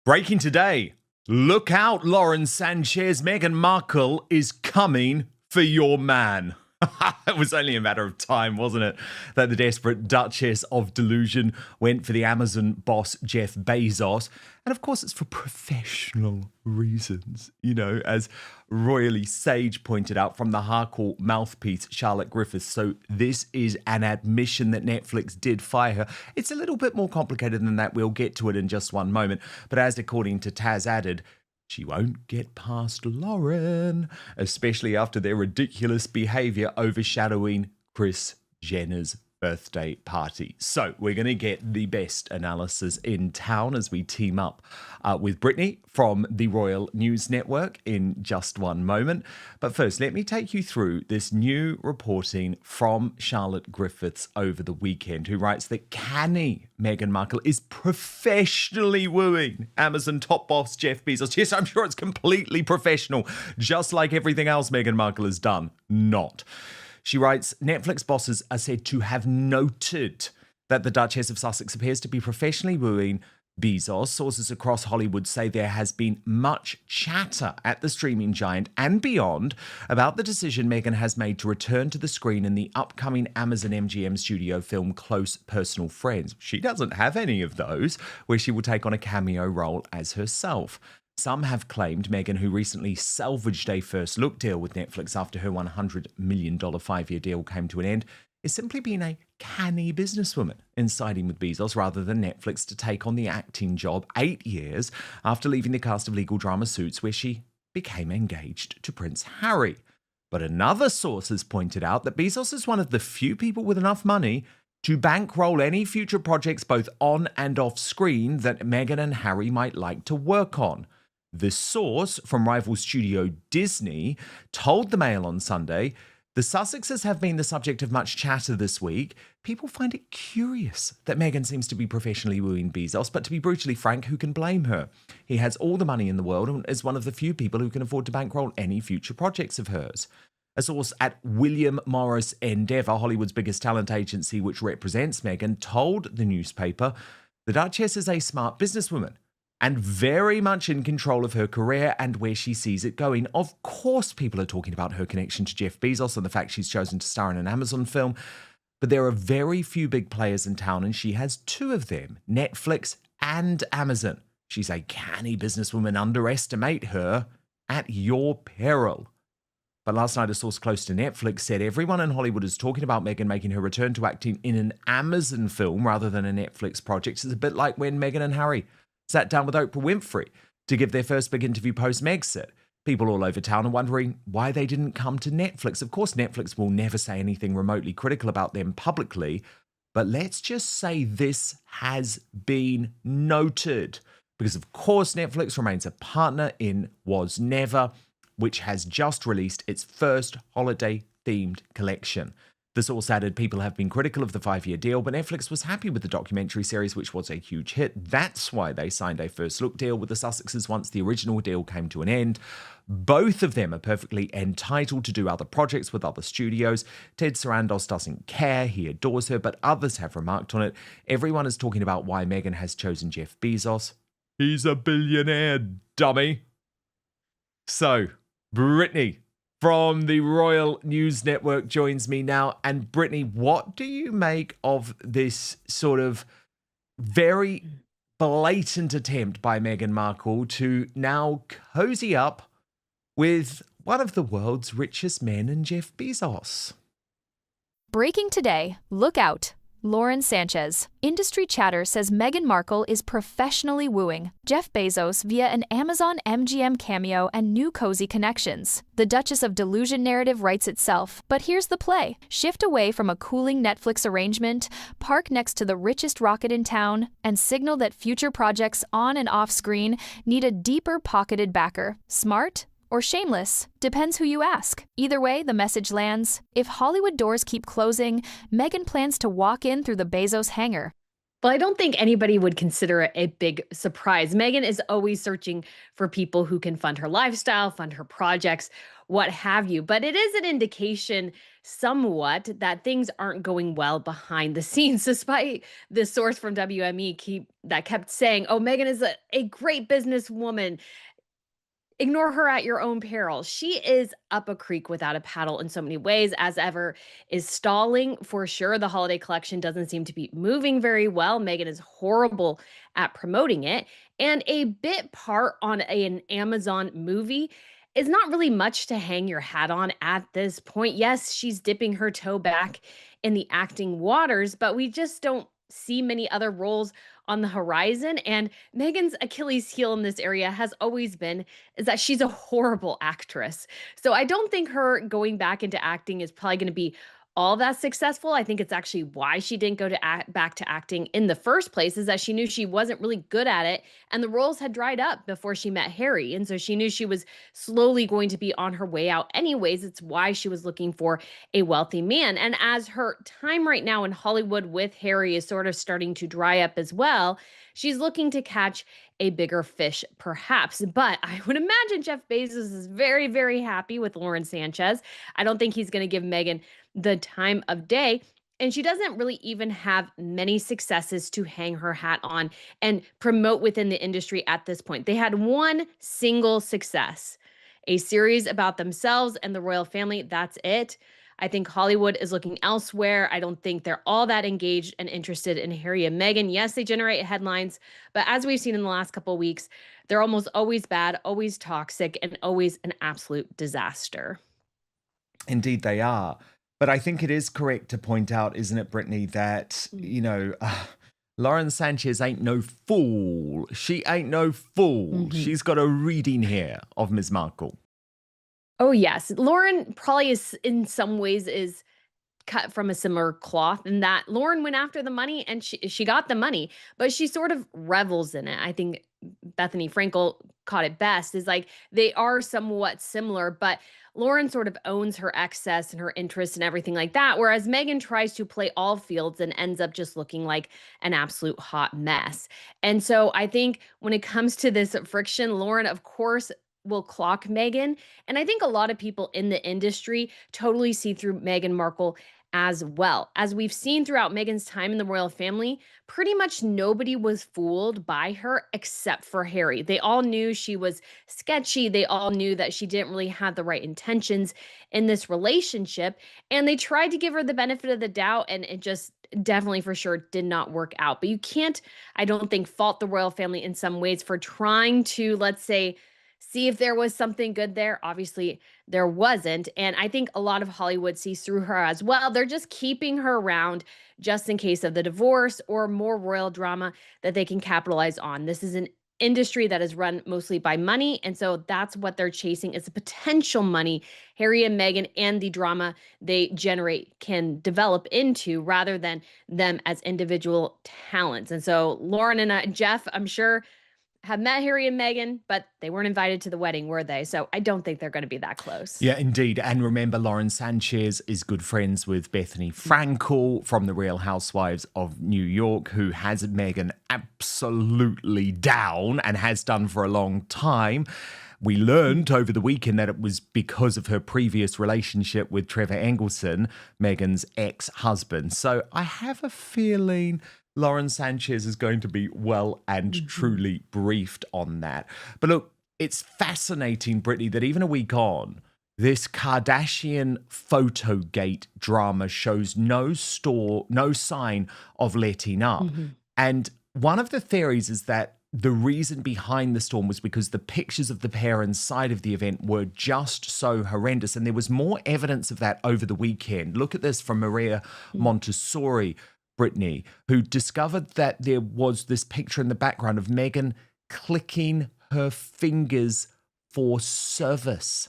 Breaking today. Look out, Lauren Sanchez. Meghan Markle is coming for your man. It was only a matter of time, wasn't it, that the desperate Duchess of Delusion went for the Amazon boss, Jeff Bezos. And of course, it's for professional reasons, as Royally Sage pointed out from the Harcourt mouthpiece, Charlotte Griffiths. So this is an admission that Netflix did fire her. It's a little bit more complicated than that. We'll get to it in just one moment. But as according to Taz added, she won't get past Lauren, especially after their ridiculous behavior overshadowing Kris Jenner's birthday party. So we're going to get the best analysis in town as we team up with Brittany from the Royal News Network in just one moment. But first, let me take you through this new reporting from Charlotte Griffiths over the weekend, who writes that canny Meghan Markle is professionally wooing Amazon top boss Jeff Bezos. Yes, I'm sure it's completely professional, just like everything else Meghan Markle has done. Not. She writes, Netflix bosses are said to have noted that the Duchess of Sussex appears to be professionally wooing Bezos. Sources across Hollywood say there has been much chatter at the streaming giant and beyond about the decision Meghan has made to return to the screen in the upcoming Amazon MGM studio film Close Personal Friends. She doesn't have any of those, where she will take on a cameo role as herself. Some have claimed Meghan, who recently salvaged a first look deal with Netflix after her $100 million 5-year deal came to an end, is simply being a canny businesswoman and siding with Bezos rather than Netflix to take on the acting job 8 years after leaving the cast of legal drama Suits, where she became engaged to Prince Harry. But another source has pointed out that Bezos is one of the few people with enough money to bankroll any future projects both on and off screen that Meghan and Harry might like to work on. The source from rival studio Disney told the Mail on Sunday, the Sussexes have been the subject of much chatter this week. People find it curious that Meghan seems to be professionally wooing Bezos, but to be brutally frank, who can blame her? He has all the money in the world and is one of the few people who can afford to bankroll any future projects of hers. A source at William Morris Endeavour, Hollywood's biggest talent agency which represents Meghan, told the newspaper, the Duchess is a smart businesswoman and very much in control of her career and where she sees it going. Of course, people are talking about her connection to Jeff Bezos and the fact she's chosen to star in an Amazon film, but there are very few big players in town, and she has two of them, Netflix and Amazon. She's a canny businesswoman. Underestimate her at your peril. But last night, a source close to Netflix said everyone in Hollywood is talking about Meghan making her return to acting in an Amazon film rather than a Netflix project. It's a bit like when Meghan and Harry sat down with Oprah Winfrey to give their first big interview post-Megxit. People all over town are wondering why they didn't come to Netflix. Of course, Netflix will never say anything remotely critical about them publicly, but let's just say this has been noted. Because of course, Netflix remains a partner in Was Never, which has just released its first holiday-themed collection. The source added people have been critical of the 5-year deal, but Netflix was happy with the documentary series, which was a huge hit. That's why they signed a first look deal with the Sussexes once the original deal came to an end. Both of them are perfectly entitled to do other projects with other studios. Ted Sarandos doesn't care. He adores her, but others have remarked on it. Everyone is talking about why Meghan has chosen Jeff Bezos. He's a billionaire, dummy. So, Brittany from the Royal News Network joins me now. And Brittany, what do you make of this sort of very blatant attempt by Meghan Markle to now cozy up with one of the world's richest men and Jeff Bezos? Breaking today, look out. Lauren Sanchez. Industry chatter says Meghan Markle is professionally wooing Jeff Bezos via an Amazon MGM cameo and new cozy connections. The Duchess of Delusion narrative writes itself, but here's the play. Shift away from a cooling Netflix arrangement, park next to the richest rocket in town, and signal that future projects on and off screen need a deeper pocketed backer. Smart? Or shameless, depends who you ask. Either way, the message lands. If Hollywood doors keep closing, Meghan plans to walk in through the Bezos hangar. Well, I don't think anybody would consider it a big surprise. Meghan is always searching for people who can fund her lifestyle, fund her projects. what have you. But it is an indication somewhat that things aren't going well behind the scenes, despite the source from WME that kept saying, oh, Meghan is a great businesswoman. Ignore her at your own peril. She is up a creek without a paddle in so many ways, as ever, is stalling for sure. The holiday collection doesn't seem to be moving very well. Meghan is horrible at promoting it. And a bit part on an Amazon movie is not really much to hang your hat on at this point. Yes, she's dipping her toe back in the acting waters, but we just don't see many other roles on the horizon. And Meghan's Achilles heel in this area has always been is that she's a horrible actress. So I don't think her going back into acting is probably going to be all that successful. I think it's actually why she didn't go back to acting in the first place is that she knew she wasn't really good at it and the roles had dried up before she met Harry. And so she knew she was slowly going to be on her way out anyways. It's why she was looking for a wealthy man. And as her time right now in Hollywood with Harry is sort of starting to dry up as well, she's looking to catch a bigger fish, perhaps. But I would imagine Jeff Bezos is very, very happy with Lauren Sanchez. I don't think he's going to give Meghan the time of day. And she doesn't really even have many successes to hang her hat on and promote within the industry at this point. They had one single success, a series about themselves and the royal family. That's it. I think Hollywood is looking elsewhere. I don't think they're all that engaged and interested in Harry and Meghan. Yes, they generate headlines, but as we've seen in the last couple of weeks, they're almost always bad, always toxic, and always an absolute disaster. Indeed, they are. But I think it is correct to point out, isn't it, Brittany, that, Lauren Sanchez ain't no fool. She ain't no fool. Mm-hmm. She's got a reading here of Ms. Markle. Oh, yes. Lauren probably is in some ways is cut from a similar cloth in that Lauren went after the money and she got the money, but she sort of revels in it. I think Bethany Frankel caught it best is like they are somewhat similar, but Lauren sort of owns her excess and her interests and everything like that. Whereas Meghan tries to play all fields and ends up just looking like an absolute hot mess. And so I think when it comes to this friction, Lauren, of course, will clock Meghan. And I think a lot of people in the industry totally see through Meghan Markle as well. As we've seen throughout Meghan's time in the royal family, pretty much nobody was fooled by her except for Harry. They all knew she was sketchy. They all knew that she didn't really have the right intentions in this relationship. And they tried to give her the benefit of the doubt, and it just definitely for sure did not work out. But you can't, I don't think, fault the royal family in some ways for trying to, let's say, see if there was something good there. Obviously, there wasn't. And I think a lot of Hollywood sees through her as well. They're just keeping her around just in case of the divorce or more royal drama that they can capitalize on. This is an industry that is run mostly by money. And so that's what they're chasing is the potential money Harry and Meghan and the drama they generate can develop into rather than them as individual talents. And so Lauren and Jeff, I'm sure, have met Harry and Meghan, but they weren't invited to the wedding, were they? So I don't think they're going to be that close. Yeah, indeed. And remember, Lauren Sanchez is good friends with Bethany Frankel from The Real Housewives of New York, who has Meghan absolutely down and has done for a long time. We learned over the weekend that it was because of her previous relationship with Trevor Engelson, Meghan's ex-husband. So I have a feeling Lauren Sanchez is going to be well and truly briefed on that. But look, it's fascinating, Brittany, that even a week on, this Kardashian Photogate drama shows no sign of letting up. And one of the theories is that the reason behind the storm was because the pictures of the pair inside of the event were just so horrendous. And there was more evidence of that over the weekend. Look at this from Maria Montessori, Brittany, who discovered that there was this picture in the background of Meghan clicking her fingers for service.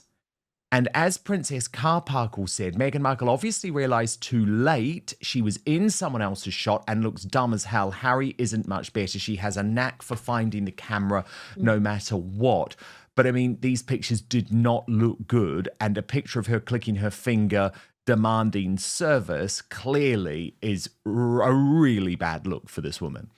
And as Princess Carparkle said, Meghan Markle obviously realized too late she was in someone else's shot and looks dumb as hell. Harry isn't much better. She has a knack for finding the camera no matter what. But I mean, these pictures did not look good. And a picture of her clicking her finger demanding service clearly is a really bad look for this woman.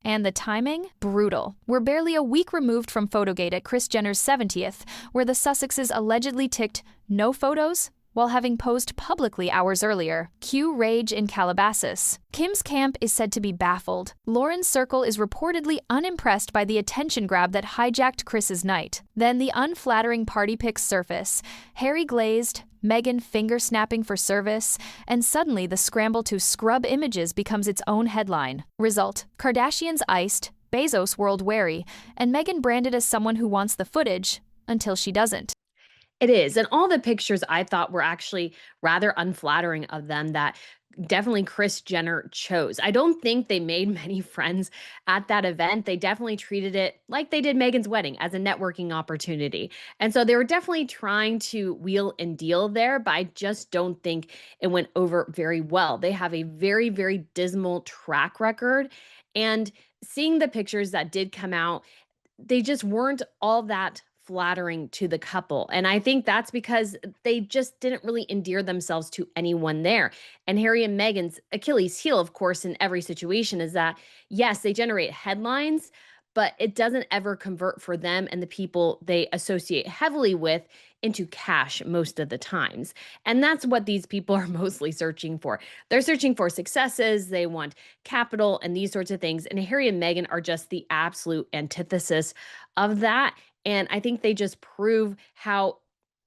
And the timing? Brutal. We're barely a week removed from Photogate at Kris Jenner's 70th, where the Sussexes allegedly ticked no photos while having posed publicly hours earlier. Cue rage in Calabasas. Kim's camp is said to be baffled. Lauren's circle is reportedly unimpressed by the attention grab that hijacked Kris's night. Then the unflattering party pics surface. Harry glazed, Meghan finger-snapping for service, and suddenly the scramble to scrub images becomes its own headline. Result: Kardashians iced, Bezos world wary, and Meghan branded as someone who wants the footage until she doesn't. It is. And all the pictures I thought were actually rather unflattering of them that definitely Kris Jenner chose. I don't think they made many friends at that event. They definitely treated it like they did Meghan's wedding, as a networking opportunity. And so they were definitely trying to wheel and deal there, but I just don't think it went over very well. They have a very, very dismal track record. And seeing the pictures that did come out, they just weren't all that flattering to the couple. And I think that's because they just didn't really endear themselves to anyone there. And Harry and Meghan's Achilles heel, of course, in every situation is that, yes, they generate headlines, but it doesn't ever convert for them and the people they associate heavily with into cash most of the times. And that's what these people are mostly searching for. They're searching for successes, they want capital and these sorts of things. And Harry and Meghan are just the absolute antithesis of that. And I think they just prove how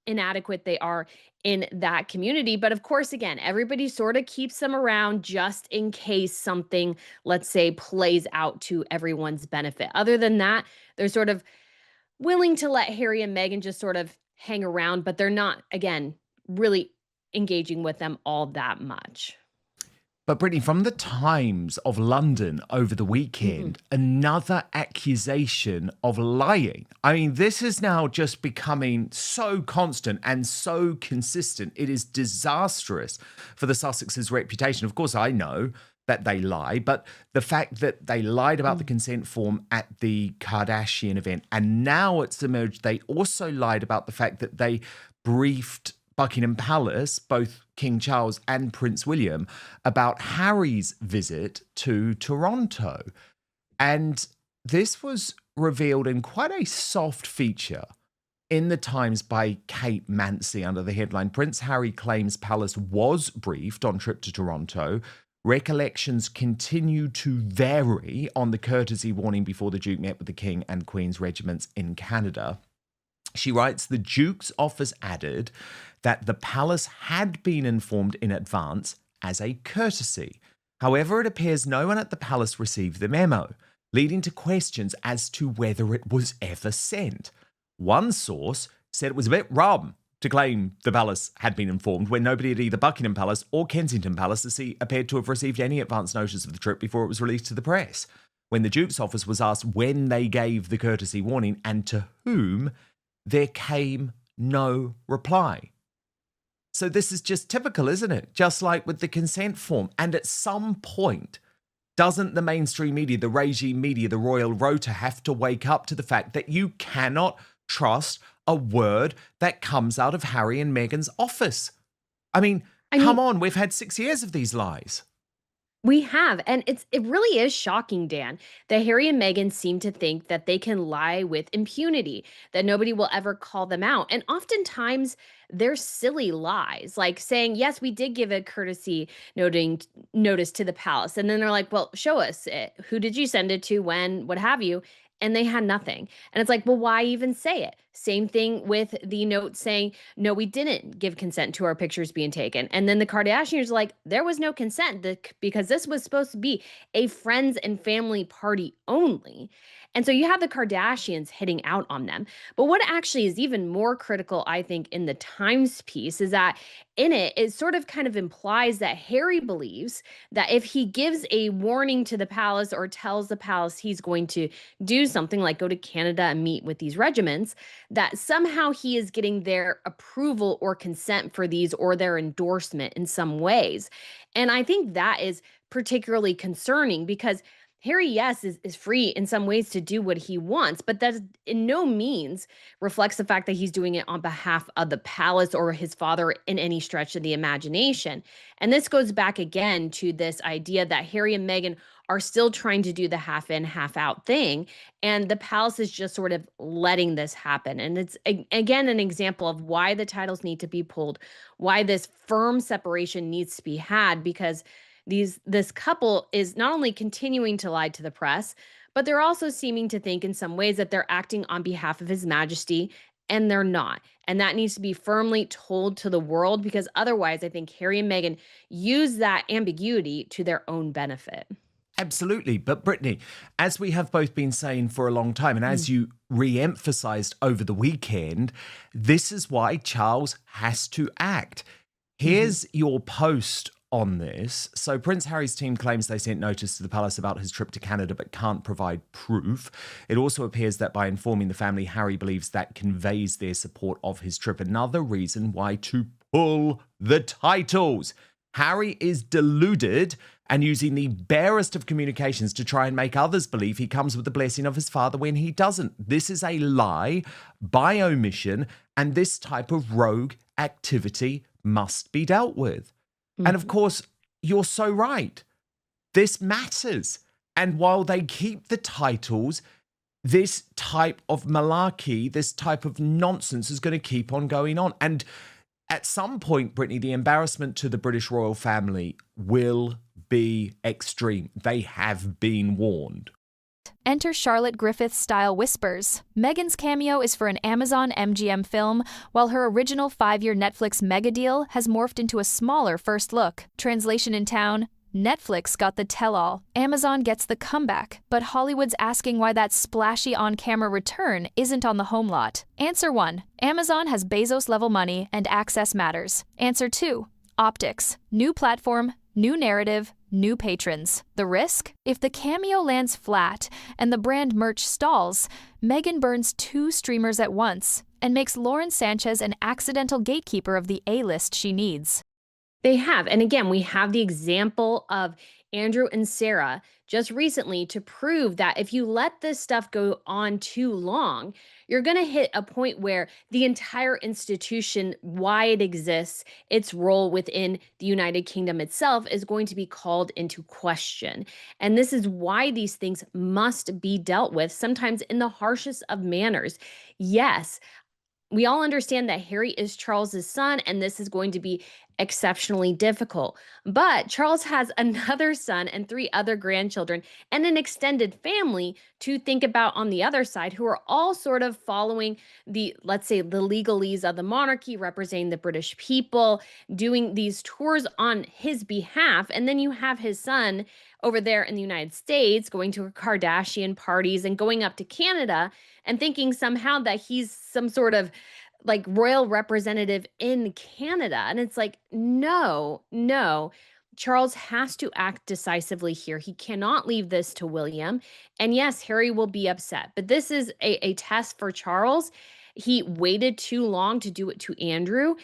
inadequate they are in that community. But of course, again, everybody sort of keeps them around just in case something, let's say, plays out to everyone's benefit. Other than that, they're sort of willing to let Harry and Meghan just sort of hang around, but they're not, again, really engaging with them all that much. But Brittany, from the Times of London over the weekend, another accusation of lying. I mean, this is now just becoming so constant and so consistent. It is disastrous for the Sussexes' reputation. Of course, I know that they lie, but the fact that they lied about the consent form at the Kardashian event, and now it's emerged they also lied about the fact that they briefed Buckingham Palace, both King Charles and Prince William, about Harry's visit to Toronto. And this was revealed in quite a soft feature in the Times by Kate Mancy under the headline, Prince Harry claims Palace was briefed on trip to Toronto. Recollections continue to vary on the courtesy warning before the Duke met with the King and Queen's regiments in Canada. She writes, the Duke's office added that the palace had been informed in advance as a courtesy. However, it appears no one at the palace received the memo, leading to questions as to whether it was ever sent. One source said it was a bit rum to claim the palace had been informed when nobody at either Buckingham Palace or Kensington Palace appeared to have received any advance notice of the trip before it was released to the press. When the Duke's office was asked when they gave the courtesy warning and to whom, there came no reply. So this is just typical, isn't it? Just like with the consent form. And at some point, doesn't the mainstream media, the regime media, the royal rota have to wake up to the fact that you cannot trust a word that comes out of Harry and Meghan's office? I mean, come on, we've had 6 years of these lies. We have, and it really is shocking, Dan, that Harry and Meghan seem to think that they can lie with impunity, that nobody will ever call them out. And oftentimes they're silly lies, like saying, yes, we did give a courtesy notice to the palace. And then they're like, well, show us it. Who did you send it to, when, what have you? And they had nothing. And it's like, well, why even say it? Same thing with the note saying, no, we didn't give consent to our pictures being taken. And then the Kardashians are like, there was no consent because this was supposed to be a friends and family party only. And so you have the Kardashians hitting out on them. But what actually is even more critical, I think, in the Times piece is that in it, it sort of kind of implies that Harry believes that if he gives a warning to the palace or tells the palace he's going to do something like go to Canada and meet with these regiments, that somehow he is getting their approval or consent for these or their endorsement in some ways. And I think that is particularly concerning because Harry, yes, is free in some ways to do what he wants, but that in no means reflects the fact that he's doing it on behalf of the palace or his father in any stretch of the imagination. And this goes back again to this idea that Harry and Meghan are still trying to do the half in, half out thing. And the palace is just sort of letting this happen. And it's, again, an example of why the titles need to be pulled, why this firm separation needs to be had, because this couple is not only continuing to lie to the press, but they're also seeming to think in some ways that they're acting on behalf of His Majesty, and they're not. And that needs to be firmly told to the world, because otherwise, I think Harry and Meghan use that ambiguity to their own benefit. Absolutely. But Brittany, as we have both been saying for a long time, and as you re-emphasized over the weekend, this is why Charles has to act. Here's your post on this. So Prince Harry's team claims they sent notice to the palace about his trip to Canada but can't provide proof. It also appears that by informing the family, Harry believes that conveys their support of his trip. Another reason why to pull the titles. Harry is deluded and using the barest of communications to try and make others believe he comes with the blessing of his father when he doesn't. This is a lie by omission, and this type of rogue activity must be dealt with. And of course, you're so right. This matters. And while they keep the titles, this type of malarkey, this type of nonsense is going to keep on going on. And at some point, Brittany, the embarrassment to the British royal family will be extreme. They have been warned. Enter Charlotte Griffiths-style whispers. Meghan's cameo is for an Amazon MGM film, while her original 5-year Netflix mega deal has morphed into a smaller first look. Translation in town: Netflix got the tell-all, Amazon gets the comeback, but Hollywood's asking why that splashy on-camera return isn't on the home lot. Answer 1. Amazon has Bezos-level money and access matters. Answer 2. Optics. New platform, new narrative, new patrons. The risk? If the cameo lands flat and the brand merch stalls, Meghan burns 2 streamers at once and makes Lauren Sanchez an accidental gatekeeper of the A-list she needs. They have. And again, we have the example of Andrew and Sarah just recently to prove that if you let this stuff go on too long, you're going to hit a point where the entire institution, why it exists, its role within the United Kingdom itself is going to be called into question. And this is why these things must be dealt with, sometimes in the harshest of manners. Yes, we all understand that Harry is Charles's son, and this is going to be exceptionally difficult. But Charles has another son and 3 other grandchildren and an extended family to think about on the other side, who are all sort of following the, let's say, the legalese of the monarchy, representing the British people, doing these tours on his behalf. And then you have his son over there in the United States going to Kardashian parties and going up to Canada and thinking somehow that he's some sort of like royal representative in Canada. And it's like, no. Charles has to act decisively here. He cannot leave this to William. And yes, Harry will be upset, but this is a test for Charles. He waited too long to do it to Andrew.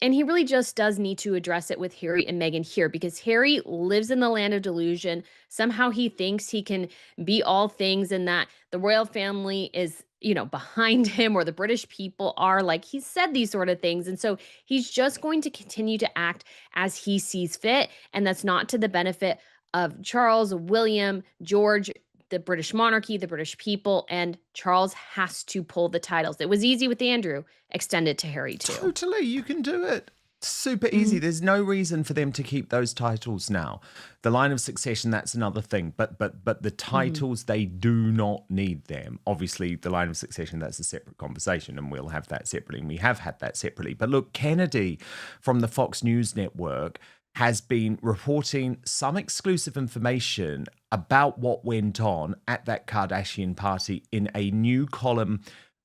And he really just does need to address it with Harry and Meghan here, because Harry lives in the land of delusion. Somehow he thinks he can be all things and that the royal family is, behind him, or the British people are. Like, he said these sort of things. And so he's just going to continue to act as he sees fit. And that's not to the benefit of Charles, William, George, the British monarchy, the British people, and Charles has to pull the titles. It was easy with Andrew. Extend it to Harry too. Totally, you can do it. Super easy. There's no reason for them to keep those titles now. The line of succession, that's another thing. But the titles, they do not need them. Obviously, the line of succession, that's a separate conversation, and we'll have that separately. And we have had that separately. But look, Kennedy from the Fox News Network has been reporting some exclusive information about what went on at that Kardashian party in a new column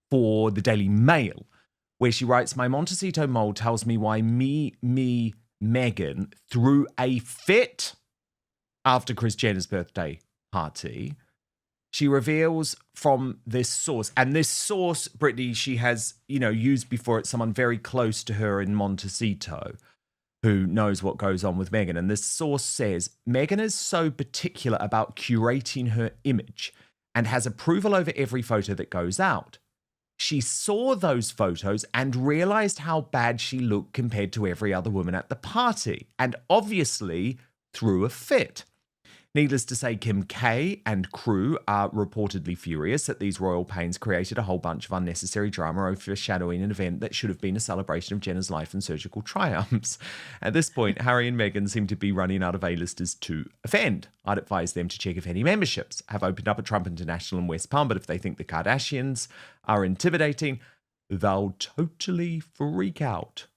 for the Daily Mail, where she writes, "My Montecito mole tells me why Meghan threw a fit after Kris Jenner's birthday party." She reveals from this source, and this source, Brittany, she has, used before. It's someone very close to her in Montecito who knows what goes on with Meghan. And this source says, Meghan is so particular about curating her image and has approval over every photo that goes out. She saw those photos and realized how bad she looked compared to every other woman at the party, and obviously threw a fit. Needless to say, Kim K and crew are reportedly furious that these royal pains created a whole bunch of unnecessary drama overshadowing an event that should have been a celebration of Jenner's life and surgical triumphs. At this point, Harry and Meghan seem to be running out of A-listers to offend. I'd advise them to check if any memberships have opened up at Trump International in West Palm, but if they think the Kardashians are intimidating, they'll totally freak out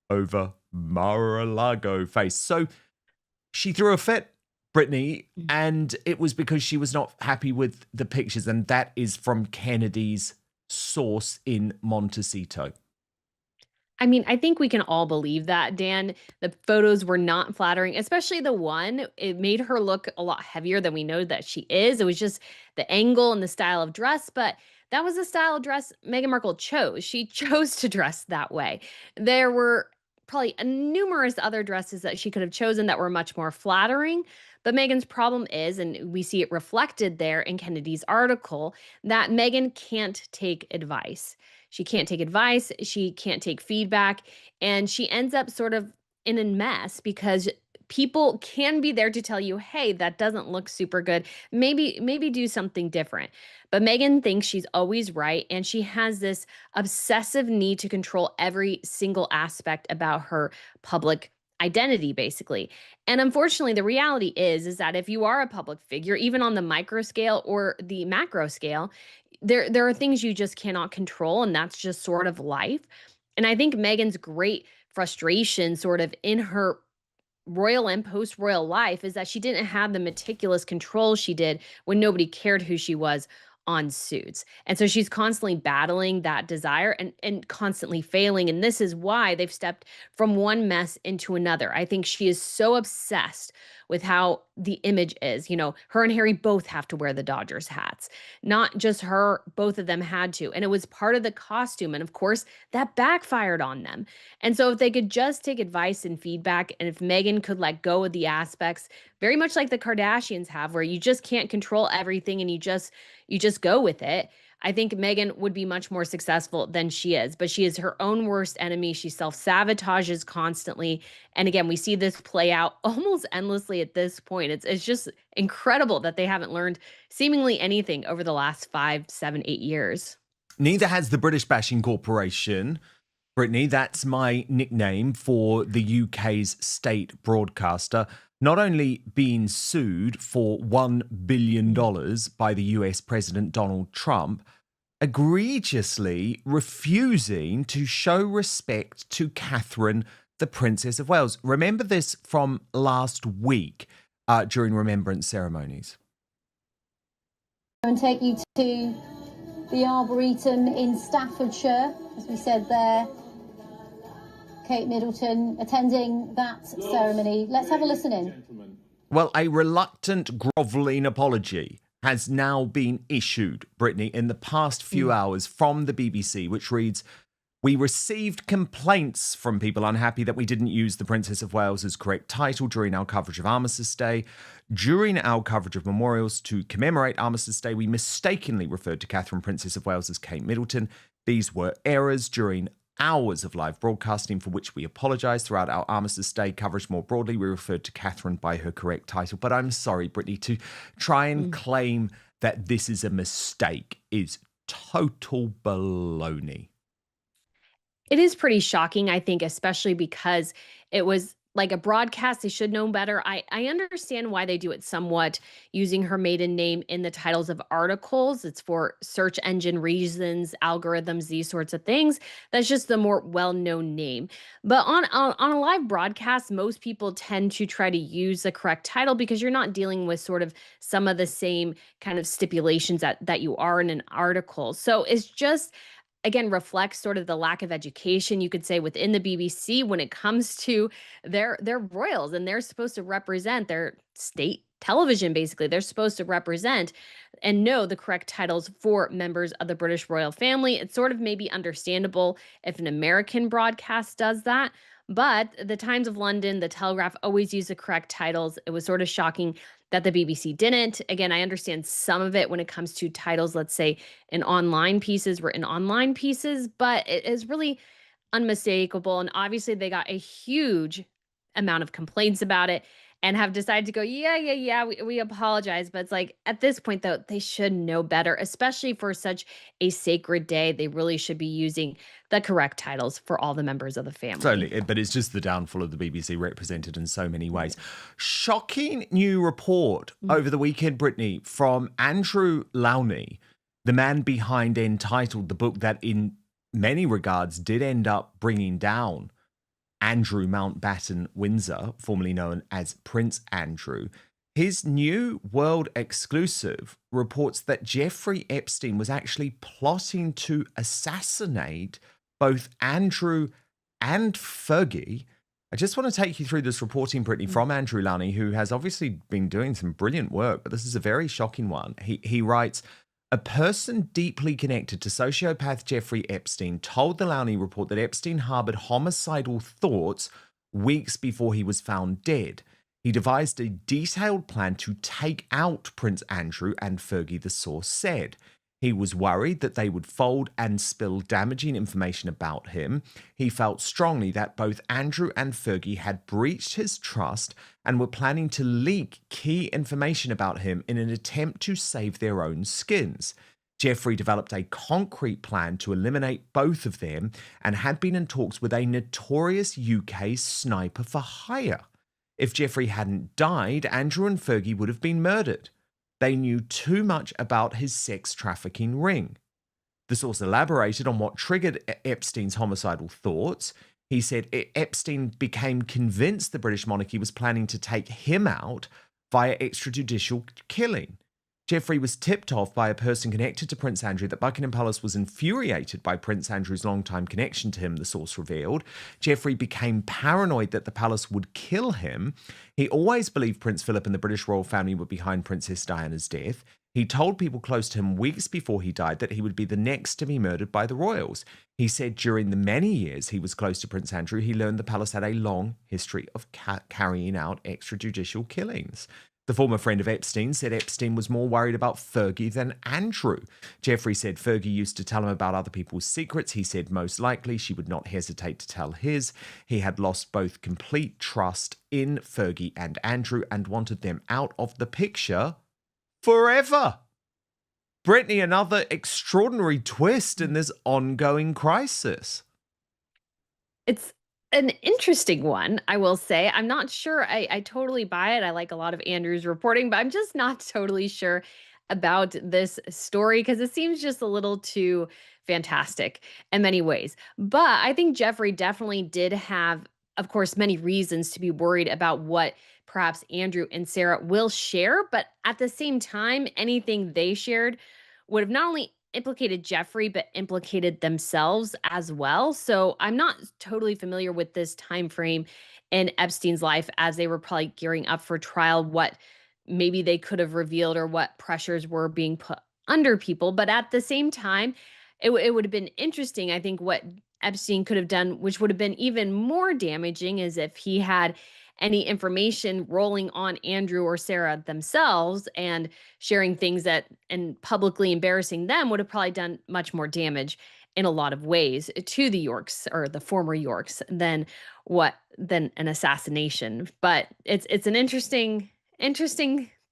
over Mar-a-Lago face. So she threw a fit, Brittany, and it was because she was not happy with the pictures, and that is from Kennedy's source in Montecito. I mean, I think we can all believe that, Dan. The photos were not flattering, especially the one. It made her look a lot heavier than we know that she is. It was just the angle and the style of dress, but that was the style of dress Meghan Markle chose. She chose to dress that way. There were probably numerous other dresses that she could have chosen that were much more flattering. But Meghan's problem is, and we see it reflected there in Kennedy's article, that Meghan can't take advice. She can't take advice, she can't take feedback, and she ends up sort of in a mess because people can be there to tell you, "Hey, that doesn't look super good. Maybe do something different." But Meghan thinks she's always right, and she has this obsessive need to control every single aspect about her public identity basically. And unfortunately, the reality is that if you are a public figure, even on the micro scale or the macro scale, there are things you just cannot control, and that's just sort of life. And I think Meghan's great frustration sort of in her royal and post-royal life is that she didn't have the meticulous control she did when nobody cared who she was on Suits. And so she's constantly battling that desire and constantly failing. And this is why they've stepped from one mess into another. I think she is so obsessed with how the image is. You know, her and Harry both have to wear the Dodgers hats. Not just her, both of them had to. And it was part of the costume. And of course, that backfired on them. And so if they could just take advice and feedback, and if Meghan could let go of the aspects, very much like the Kardashians have, where you just can't control everything and you just go with it. I think Meghan would be much more successful than she is, but she is her own worst enemy. She self-sabotages constantly. And again, we see this play out almost endlessly at this point. It's just incredible that they haven't learned seemingly anything over the last 5, 7, 8 years. Neither has the British Bashing Corporation. Brittany, that's my nickname for the UK's state broadcaster, not only being sued for $1 billion by the US President Donald Trump, egregiously refusing to show respect to Catherine, the Princess of Wales. Remember this from last week during remembrance ceremonies. And take you to the Arboretum in Staffordshire, as we said there. Kate Middleton attending that ceremony. Let's have a listen in. Well, a reluctant, grovelling apology has now been issued, Brittany, in the past few hours from the BBC, which reads, "We received complaints from people unhappy that we didn't use the Princess of Wales's correct title during our coverage of Armistice Day. During our coverage of memorials to commemorate Armistice Day, we mistakenly referred to Catherine, Princess of Wales, as Kate Middleton. These were errors during hours of live broadcasting, for which we apologise. Throughout our Armistice Day coverage more broadly, we referred to Catherine by her correct title." But I'm sorry, Brittany, to try and claim that this is a mistake is total baloney. It is pretty shocking, I think, especially because it was like a broadcast. They should know better. I understand why they do it somewhat, using her maiden name in the titles of articles. It's for search engine reasons, algorithms, these sorts of things. That's just the more well-known name. But on a live broadcast, most people tend to try to use the correct title because you're not dealing with sort of some of the same kind of stipulations that you are in an article. So it's just again reflects sort of the lack of education, you could say, within the BBC when it comes to their royals, and they're supposed to represent their state television. Basically, they're supposed to represent and know the correct titles for members of the British royal family. It's sort of maybe understandable if an American broadcast does that, but the Times of London, the Telegraph always use the correct titles. It was sort of shocking that the BBC didn't. Again, I understand some of it when it comes to titles, let's say in online pieces, written online pieces, but it is really unmistakable. And obviously, they got a huge amount of complaints about it. and have decided to go, yeah, we apologize. But it's like at this point, though, they should know better, especially for such a sacred day. They really should be using the correct titles for all the members of the family. Totally, but it's just the downfall of the BBC represented in so many ways. Shocking new report over the weekend, Brittany, from Andrew Lowney, the man behind Entitled, the book that in many regards did end up bringing down Andrew Mountbatten Windsor, formerly known as Prince Andrew. His new world exclusive reports that Jeffrey Epstein was actually plotting to assassinate both Andrew and Fergie. I just want to take you through this reporting, Brittany, from Andrew Lowney, who has obviously been doing some brilliant work, but this is a very shocking one. He writes, a person deeply connected to sociopath Jeffrey Epstein told the Lowney report that Epstein harbored homicidal thoughts weeks before he was found dead. He devised a detailed plan to take out Prince Andrew and Fergie, the source said. He was worried that they would fold and spill damaging information about him. He felt strongly that both Andrew and Fergie had breached his trust and were planning to leak key information about him in an attempt to save their own skins. Jeffrey developed a concrete plan to eliminate both of them and had been in talks with a notorious UK sniper for hire. If Jeffrey hadn't died, Andrew and Fergie would have been murdered. They knew too much about his sex trafficking ring. The source elaborated on what triggered Epstein's homicidal thoughts. He said Epstein became convinced the British monarchy was planning to take him out via extrajudicial killing. Jeffrey was tipped off by a person connected to Prince Andrew that Buckingham Palace was infuriated by Prince Andrew's long-time connection to him, the source revealed. Jeffrey became paranoid that the palace would kill him. He always believed Prince Philip and the British royal family were behind Princess Diana's death. He told people close to him weeks before he died that he would be the next to be murdered by the royals. He said during the many years he was close to Prince Andrew, he learned the palace had a long history of carrying out extrajudicial killings. The former friend of Epstein said Epstein was more worried about Fergie than Andrew. Jeffrey said Fergie used to tell him about other people's secrets. He said most likely she would not hesitate to tell his. He had lost both complete trust in Fergie and Andrew and wanted them out of the picture forever. Brittany, another extraordinary twist in this ongoing crisis. It's an interesting one, I will say. I'm not sure I totally buy it. I like a lot of Andrew's reporting, but I'm just not totally sure about this story because it seems just a little too fantastic in many ways. But I think Jeffrey definitely did have, of course, many reasons to be worried about what perhaps Andrew and Sarah will share. But at the same time, anything they shared would have not only implicated Jeffrey, but implicated themselves as well. So I'm not totally familiar with this time frame in Epstein's life as they were probably gearing up for trial, what maybe they could have revealed or what pressures were being put under people. But at the same time, it would have been interesting. I think what Epstein could have done, which would have been even more damaging, is if he had any information rolling on Andrew or Sarah themselves and sharing things that and publicly embarrassing them would have probably done much more damage in a lot of ways to the Yorks or the former Yorks than an assassination. But it's an interesting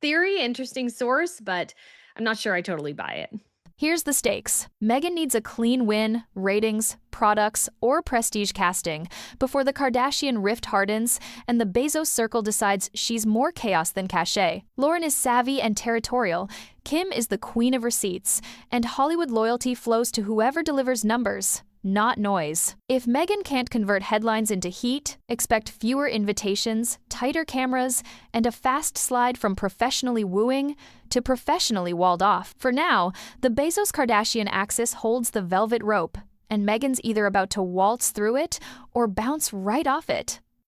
theory, interesting source, but I'm not sure I totally buy it. Here's the stakes. Meghan needs a clean win, ratings, products, or prestige casting before the Kardashian rift hardens and the Bezos circle decides she's more chaos than cachet. Lauren is savvy and territorial. Kim is the queen of receipts. And Hollywood loyalty flows to whoever delivers numbers, not noise. If Meghan can't convert headlines into heat, expect fewer invitations, tighter cameras, and a fast slide from professionally wooing to professionally walled off. For now, the Bezos-Kardashian axis holds the velvet rope, and Meghan's either about to waltz through it or bounce right off it.